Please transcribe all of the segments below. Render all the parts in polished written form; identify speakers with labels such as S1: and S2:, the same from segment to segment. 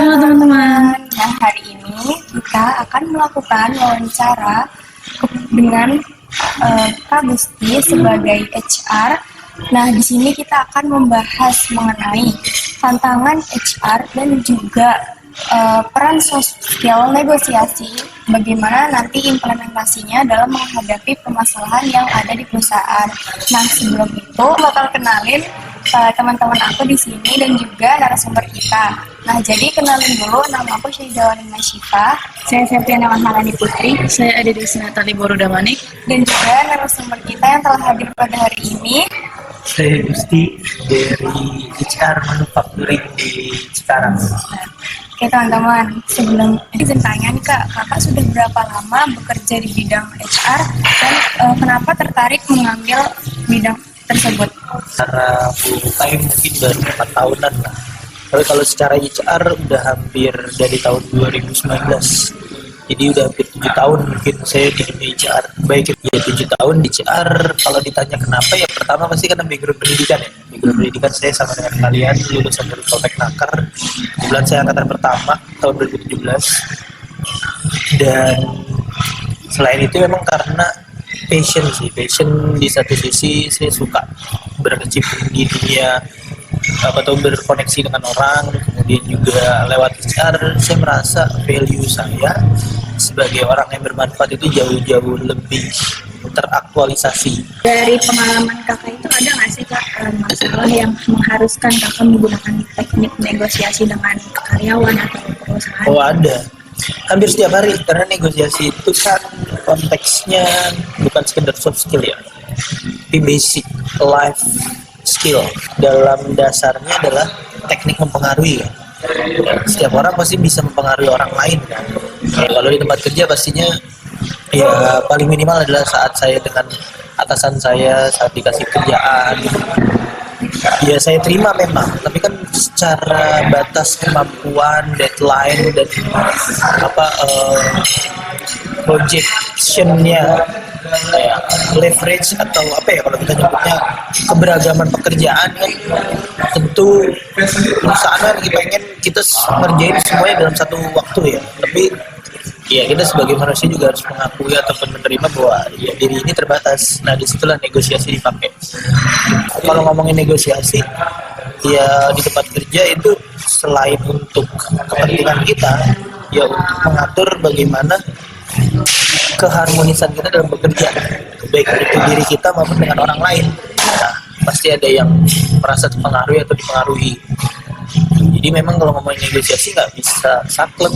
S1: Halo teman-teman.
S2: Nah, hari ini kita akan melakukan wawancara dengan Kak Gusti sebagai HR. Nah, di sini kita akan membahas mengenai tantangan HR dan juga peran soft skill negosiasi, bagaimana nanti implementasinya dalam menghadapi permasalahan yang ada di perusahaan. Nah, sebelum itu bakal kenalin teman-teman aku di sini dan juga narasumber kita. Nah, jadi kenalin dulu, nama aku Syahidawani Nasyifa.
S1: Saya Septiana Maharani Putri. Saya ada di Sinatali Borudamanik.
S2: Dan juga narasumber kita yang telah hadir pada hari ini.
S3: Saya Gusti dari HR Manufacturing di Cikarang.
S2: Oke teman-teman, sebelum izin tanya nih Kak, Kakak sudah berapa lama bekerja di bidang HR dan kenapa tertarik mengambil bidang tersebut?
S3: Secara full time mungkin baru 4 tahunan lah. Tapi kalau secara HR udah hampir dari tahun 2019. Jadi udah hampir 7 tahun mungkin saya di dunia HR. Baik ya 7 tahun di HR. Kalau ditanya kenapa, ya pertama pasti karena background pendidikan ya. Background pendidikan saya sama dengan kalian, lulusan dari Poltek Nakar. Kebetulan saya angkatan pertama tahun 2017. Dan selain itu memang karena passion sih. Passion di satu sisi saya suka berkecimpung di dunia atau berkoneksi dengan orang, kemudian juga lewat HR saya merasa value saya sebagai orang yang bermanfaat itu jauh-jauh lebih teraktualisasi.
S1: Dari pengalaman kakak itu ada nggak sih Kak masalah yang mengharuskan kakak menggunakan teknik negosiasi dengan karyawan atau perusahaan?
S3: Oh ada, hampir setiap hari, karena negosiasi itu kan konteksnya bukan sekedar soft skill ya, tapi basic life skill. Dalam dasarnya adalah teknik mempengaruhi kan. Setiap orang pasti bisa mempengaruhi orang lain kan. Ya, kalau di tempat kerja pastinya ya paling minimal adalah saat saya dengan atasan saya saat dikasih kerjaan, ya saya terima memang, tapi kan secara batas kemampuan, deadline dan projectionnya, kayak leverage atau apa ya kalau kita nyebutnya keberagaman pekerjaan kan, tentu perusahaan lagi pengen kita ngerjain semuanya dalam satu waktu ya, tapi ya kita sebagai manusia juga harus mengakui ataupun menerima bahwa ya diri ini terbatas. Nah disitulah negosiasi dipakai. Kalau ngomongin negosiasi ya di tempat kerja itu selain untuk kepentingan kita ya untuk mengatur bagaimana keharmonisan kita dalam bekerja, baik itu diri kita maupun dengan orang lain. Nah, pasti ada yang merasa terpengaruhi atau dipengaruhi. Jadi memang kalau ngomongin negosiasi nggak bisa saklek.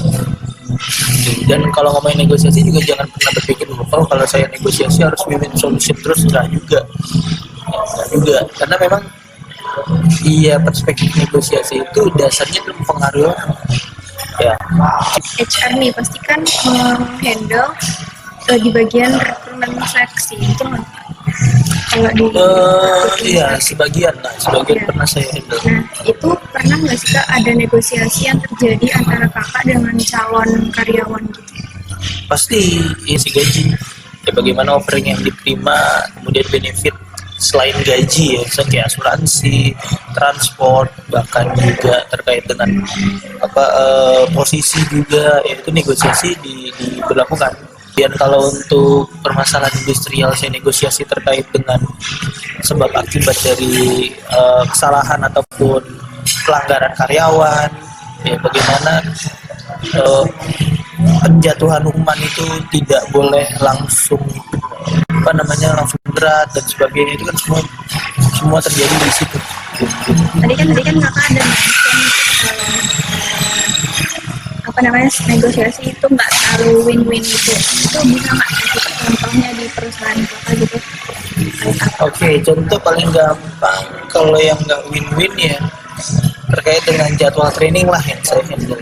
S3: Dan kalau ngomongin negosiasi juga jangan pernah berpikir kalau saya negosiasi harus win-win solution terus, nggak juga. Karena memang iya perspektif negosiasi itu dasarnya mempengaruhi orang. Ya.
S1: HR nih pasti kan handle di bagian rekrutmen seleksi itu kalau di
S3: iya sebagian pernah saya handle.
S1: Nah itu pernah nggak sih Kak ada negosiasi yang terjadi antara kakak dengan calon karyawan gitu?
S3: Pasti isi gaji ya, bagaimana offering yang diterima, kemudian benefit selain gaji ya, misalnya kayak asuransi, transport, bahkan juga terkait dengan posisi juga ya, itu negosiasi diberlakukan. Dan kalau untuk permasalahan industrial saya negosiasi terkait dengan sebab akibat dari kesalahan ataupun pelanggaran karyawan ya, bagaimana penjatuhan hukuman itu tidak boleh langsung langsung berat dan sebagainya, itu kan semua terjadi di situ.
S1: Tadi kan kakak ada negosiasi itu nggak terlalu win-win gitu, itu bisa nggak kasih contohnya di perusahaan kakak gitu?
S3: Oke, contoh paling gampang kalau yang nggak win-win ya terkait dengan jadwal training lah yang saya handle.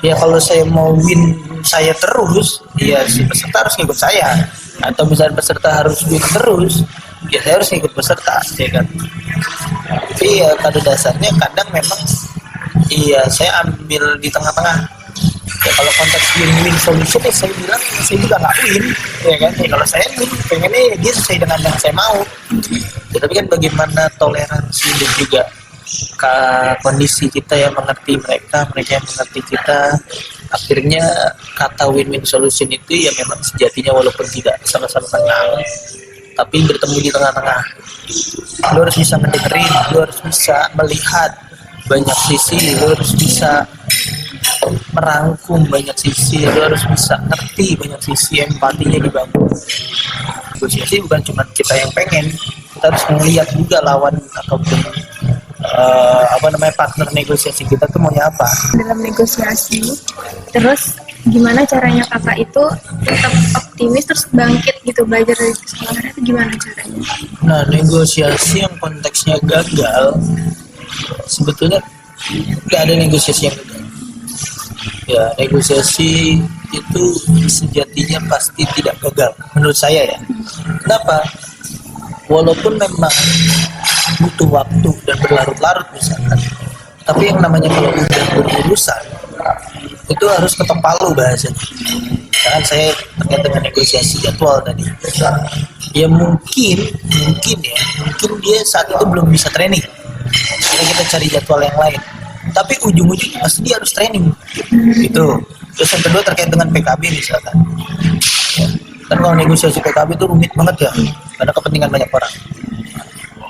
S3: Ya kalau saya mau win saya terus, ya si peserta harus ngikut saya. Atau misalnya peserta harus win terus, ya saya harus ngikut peserta, ya kan. Tapi ya pada dasarnya kadang memang iya saya ambil di tengah-tengah. Ya kalau konteks win-win solution ya saya bilang saya juga nggak win, ya kan. Ya kalau saya win, pengennya dia sesuai dengan yang saya mau. Ya, tapi kan bagaimana toleransi dan juga kondisi kita yang mengerti mereka, mereka yang mengerti kita. Akhirnya kata win-win solution itu ya memang sejatinya walaupun tidak sama-sama menang, tapi bertemu di tengah-tengah. Lu harus bisa mendengarin, lu harus bisa melihat banyak sisi, lu harus bisa merangkum banyak sisi, lu harus bisa ngerti banyak sisi, empatinya dibangun. Negosiasi bukan cuma kita yang pengen, kita harus melihat juga lawan ataupun partner negosiasi kita tuh maunya apa
S1: dalam negosiasi. Terus gimana caranya kakak itu tetap optimis terus bangkit gitu, belajar dari kesalahan itu gimana caranya?
S3: Nah, negosiasi yang konteksnya gagal sebetulnya nggak ada negosiasi yang gagal. Ya, negosiasi itu sejatinya pasti tidak gagal menurut saya ya. Kenapa? Walaupun memang butuh waktu dan berlarut-larut misalkan, tapi yang namanya kalau udah berurusan itu harus ketok palu bahasanya. Karena saya terkait dengan negosiasi jadwal tadi, ya mungkin dia saat itu belum bisa training, jadi kita cari jadwal yang lain, tapi ujung-ujungnya pasti dia harus training gitu. Terus yang kedua terkait dengan PKB misalkan ya, kan kalau negosiasi PKB itu rumit banget ya, karena kepentingan banyak orang.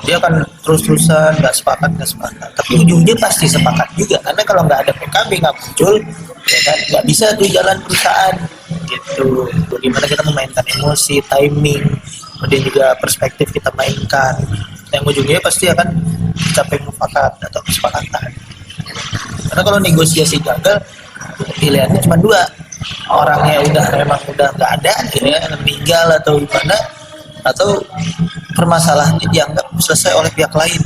S3: Dia akan terus-terusan nggak sepakat, tapi ujungnya pasti sepakat juga, karena kalau nggak ada PKB nggak muncul ya kan, nggak bisa tuh jalan perusahaan gitu. Bagaimana kita memainkan emosi, timing, kemudian juga perspektif kita mainkan, yang ujungnya pasti akan mencapai mufakat atau kesepakatan. Karena kalau negosiasi gagal, pilihannya cuma dua, orangnya memang udah nggak ada ya, meninggal atau gimana, atau permasalahannya dianggap selesai oleh pihak lain.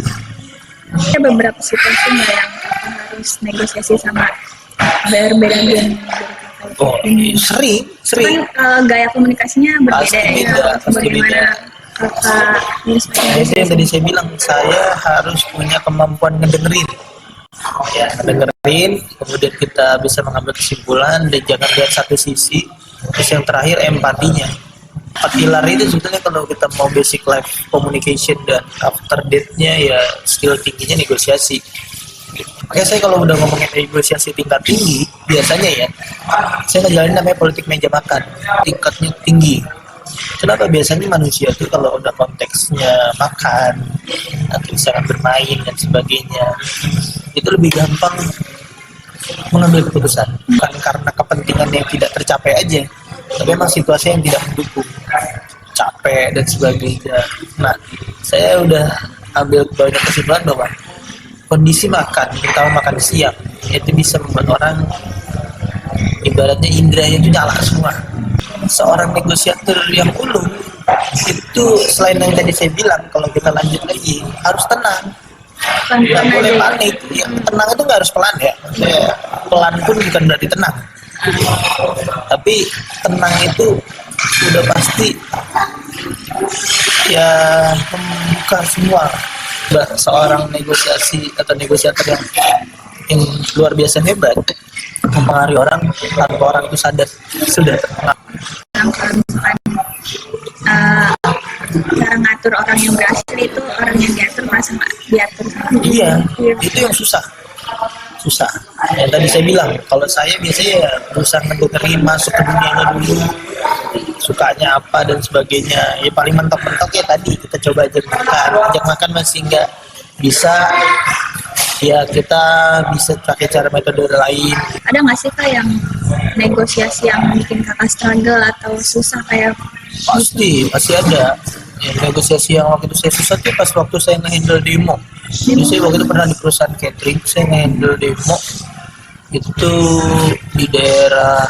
S1: Ada beberapa situasi nggak yang kakak harus negosiasi sama berbeda dengan kakak?
S3: Oh, sering.
S1: Kan gaya komunikasinya berbeda
S3: Pasti
S1: ya.
S3: beda, pasti
S1: Bagaimana
S3: beda.
S1: kakak harus
S3: Itu yang
S1: negosiasi?
S3: tadi saya bilang, saya harus punya kemampuan ngedengerin. Ya, ngedengerin, kemudian kita bisa mengambil kesimpulan dan jangan lihat satu sisi. Terus yang terakhir empatinya. 4 pilar itu sebetulnya kalau kita mau basic life communication dan after date-nya ya skill tingginya negosiasi. Makanya saya kalau udah ngomongin negosiasi tingkat tinggi, biasanya ya saya ngejalanin namanya politik meja makan, tingkatnya tinggi. Kenapa? Biasanya manusia tuh kalau udah konteksnya makan atau misalkan bermain dan sebagainya, itu lebih gampang mengambil keputusan, bukan karena kepentingan yang tidak tercapai aja, tapi memang situasi yang tidak mendukung, capek dan sebagainya. Nah, saya udah ambil banyak kesimpulan bahwa kondisi makan, terutama makan siang, itu bisa membuat orang ibaratnya indranya itu nyala semua. Seorang negosiator yang ulung itu selain yang tadi saya bilang, kalau kita lanjut lagi harus tenang, nggak boleh panik. Ya, tenang itu nggak harus pelan ya, pelan pun bukan berarti tenang, tapi tenang itu udah pasti ya membuka semua. Seorang negosiasi atau negosiator yang luar biasa hebat mempengaruhi orang tanpa orang itu sadar sudah terpengaruh.
S1: Kalau misalkan cara ngatur orang yang berhasil itu orang yang diatur merasa nggak diatur.
S3: Iya, itu yang susah. Yang tadi saya bilang, kalau saya biasanya ya berusaha mendengarin, masuk ke dunianya dulu, sukanya apa dan sebagainya. Ya paling mentok-mentok ya tadi kita coba ajak makan masih nggak bisa, ya kita bisa pakai cara metode lain.
S1: Ada nggak sih kak yang negosiasi yang bikin kakak struggle atau susah kayak?
S3: Pasti ada. Ya, negosiasi yang waktu itu saya susah tuh pas waktu saya nge-handle demo. Jadi saya waktu itu pernah di perusahaan catering, saya nge-handle demo itu di daerah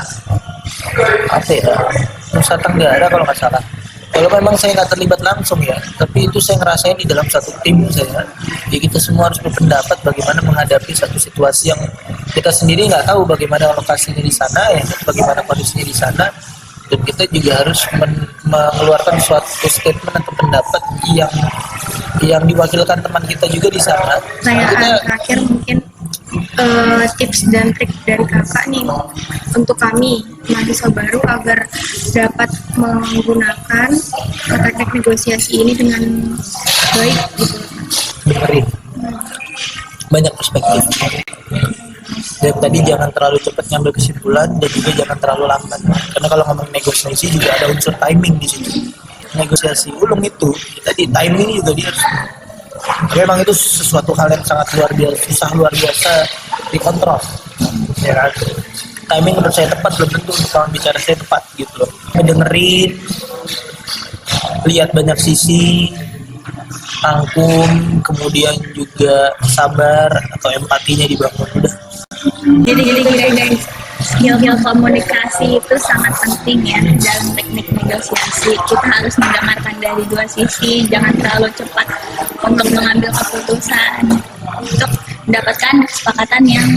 S3: Nusa Tenggara kalau nggak salah. Kalau memang saya nggak terlibat langsung ya, tapi itu saya ngerasain di dalam satu tim saya. Jadi kita semua harus berpendapat bagaimana menghadapi satu situasi yang kita sendiri nggak tahu bagaimana lokasinya di sana ya, bagaimana kondisinya di sana. Dan kita juga harus mengeluarkan suatu statement atau pendapat yang diwakilkan teman kita juga di sana.
S1: Terakhir mungkin tips dan trik dari kakak nih untuk kami mahasiswa baru agar dapat menggunakan teknik negosiasi ini dengan baik gitu.
S3: Dengerin. banyak perspektif. Dan tadi jangan terlalu cepat ngambil kesimpulan dan juga jangan terlalu lambat. Karena kalau ngomong negosiasi juga ada unsur timing di situ. Negosiasi ulung itu tadi timing juga dia harus. Tapi memang itu sesuatu hal yang sangat luar biasa dikontrol. Ya kan? Timing menurut saya tepat, belum tentu untuk lawan bicara saya tepat gitu loh. Dengerin, lihat banyak sisi, rangkum, kemudian juga sabar atau empatinya dibangun. Udah.
S4: Jadi guys, skill komunikasi itu sangat penting ya dalam teknik negosiasi. Kita harus mendengarkan dari dua sisi, jangan terlalu cepat untuk mengambil keputusan untuk mendapatkan kesepakatan yang